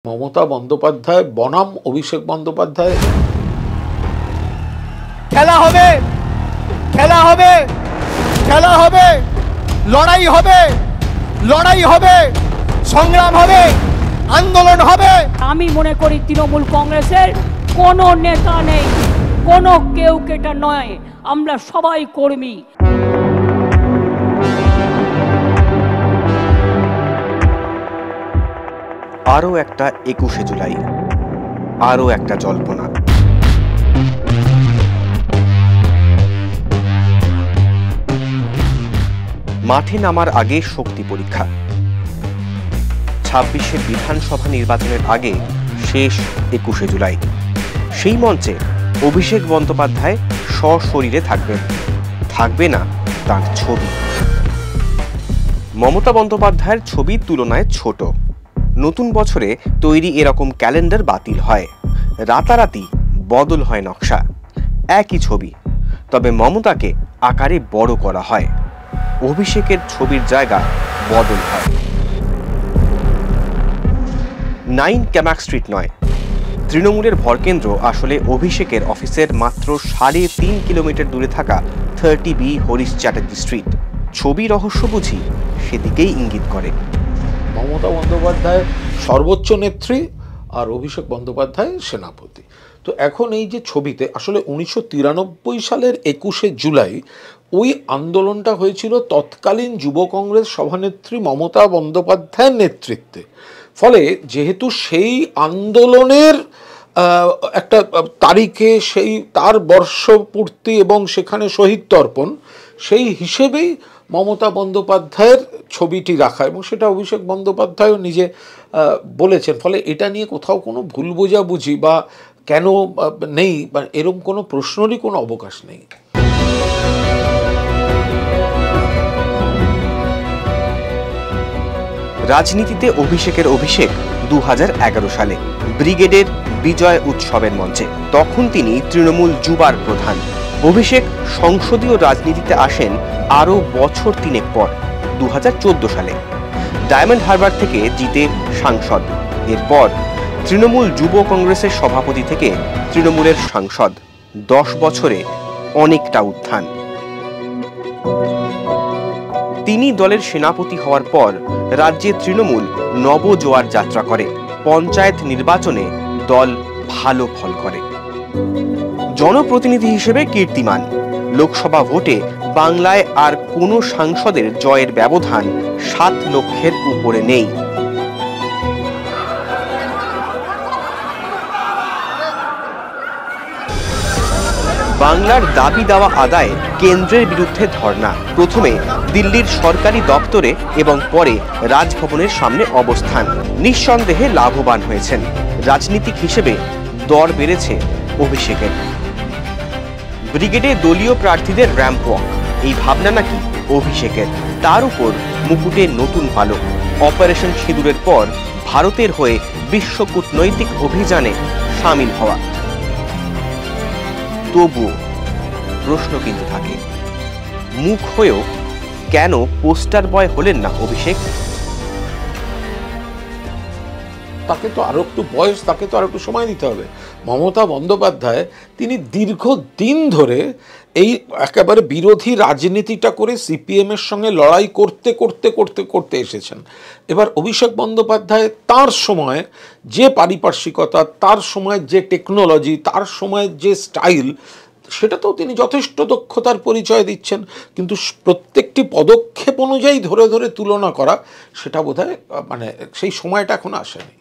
মমতা বন্দ্যোপাধ্যায় বনাম অভিষেক বন্দ্যোপাধ্যায়। খেলা হবে, খেলা হবে, খেলা হবে, লড়াই হবে, লড়াই হবে, সংগ্রাম হবে, আন্দোলন হবে। আমি মনে করি তৃণমূল কংগ্রেসের কোনো নেতা নেই, কোনো কেউ কেটা নয়, আমরা সবাই কর্মী। আরও একটা ২১শে জুলাই, আরও একটা জল্পনা। মাঠে নামার আগে শক্তি পরীক্ষা। ২৬শে বিধানসভা নির্বাচনের আগে শেষ ২১শে জুলাই। সেই মঞ্চে অভিষেক বন্দ্যোপাধ্যায় সশরীরে থাকবেন, থাকবে না তার ছবি। মমতা বন্দ্যোপাধ্যায়ের ছবির তুলনায় ছোট। নতুন বছরে তৈরি এরকম ক্যালেন্ডার বাতিল হয়, রাতারাতি বদল হয় নকশা। একই ছবি, তবে মমতাকে আকারে বড় করা হয়, অভিষেকের ছবির জায়গা বদল হয়। 9 ক্যামাক স্ট্রিট নয়, তৃণমূলের ভরকেন্দ্র আসলে অভিষেকের অফিসের মাত্র 3.5 কিলোমিটার দূরে থাকা 30B হরিশ চ্যাটার্জি স্ট্রিট। ছবি রহস্য বুঝি সেদিকেই ইঙ্গিত করে। মমতা বন্দ্যোপাধ্যায় সর্বোচ্চ নেত্রী আর অভিষেক বন্দ্যোপাধ্যায় সেনাপতি। তো এখন এই যে ছবিতে আসলে 1993 সালের 21শে জুলাই ওই আন্দোলনটা হয়েছিল তৎকালীন যুব কংগ্রেস সভানেত্রী মমতা বন্দ্যোপাধ্যায়ের নেতৃত্বে। ফলে যেহেতু সেই আন্দোলনের একটা তারিখে সেই তার বর্ষপূর্তি এবং সেখানে শহীদ তর্পণ, সেই হিসেবেই মমতা বন্দ্যোপাধ্যায়ের ছবিটি রাখা, এবং সেটা অভিষেক বন্দ্যোপাধ্যায়ও নিজে বলেছেন। ফলে এটা নিয়ে কোথাও কোনো ভুল বোঝাবুঝি বা কেন নেই বা এরকম কোনো প্রশ্নেরই কোনো অবকাশ নেই। রাজনীতিতে অভিষেকের অভিষেক 2011 সালে ব্রিগেডের বিজয় উৎসবের মঞ্চে। তখন তিনি তৃণমূল যুবার প্রধান। অভিষেক সংসদীয় রাজনীতিতে আসেন আরও বছর 3 পর 2014 সালে। ডায়মন্ড হারবার থেকে জিতে সাংসদ। এরপর তৃণমূল যুব কংগ্রেসের সভাপতি থেকে তৃণমূলের সাংসদ। 10 বছরে অনেকটা উত্থান। তিনি দলের সেনাপতি হওয়ার পর রাজ্যে তৃণমূল নবজোয়ার যাত্রা করে। পঞ্চায়েত নির্বাচনে দল ভালো ফল করে। জনপ্রতিনিধি হিসেবে কীর্তিমান। লোকসভা ভোটে বাংলায় আর কোনো সাংসদের জয়ের ব্যবধান 7 লক্ষের উপরে নেই। বাংলার দাবি দাওয়া আদায়ে কেন্দ্রের বিরুদ্ধে ধর্ণা। প্রথমে দিল্লির সরকারি দপ্তরে এবং পরে রাজভবনের সামনে অবস্থান। নিঃসন্দেহে লাভবান হয়েছেন। রাজনীতিক হিসেবে দর বেড়েছে অভিষেকের। ব্রিগেডে দলীয় প্রার্থীদের র্যাম্প ওয়াক, এই ভাবনা নাকি অভিষেকের। তার উপর মুকুটে নতুন পালক। অপারেশন সিঁদুরের পর ভারতের হয়ে বিশ্ব কূটনৈতিক অভিযানে সামিল হওয়া। তবুও প্রশ্ন কিন্তু থাকে, মুখ হয়েও কেন পোস্টার বয় হলেন না অভিষেক? তাকে তো আরো একটু বয়স, তাকে তো আরো একটু সময় দিতে হবে। মমতা বন্দ্যোপাধ্যায় তিনি দীর্ঘদিন ধরে এই একেবারে বিরোধী রাজনীতিটা করে সিপিএমের সঙ্গে লড়াই করতে করতে করতে করতে এসেছেন। এবার অভিষেক বন্দ্যোপাধ্যায় তার সময় যে পারিপার্শ্বিকতা, তার সময় যে টেকনোলজি, তার সময় যে স্টাইল, সেটা তো তিনি যথেষ্ট দক্ষতার পরিচয় দিচ্ছেন। কিন্তু প্রত্যেকটি পদক্ষেপ অনুযায়ী ধরে ধরে তুলনা করা, সেটা বোধহয় মানে সেই সময়টা এখন আসেনি।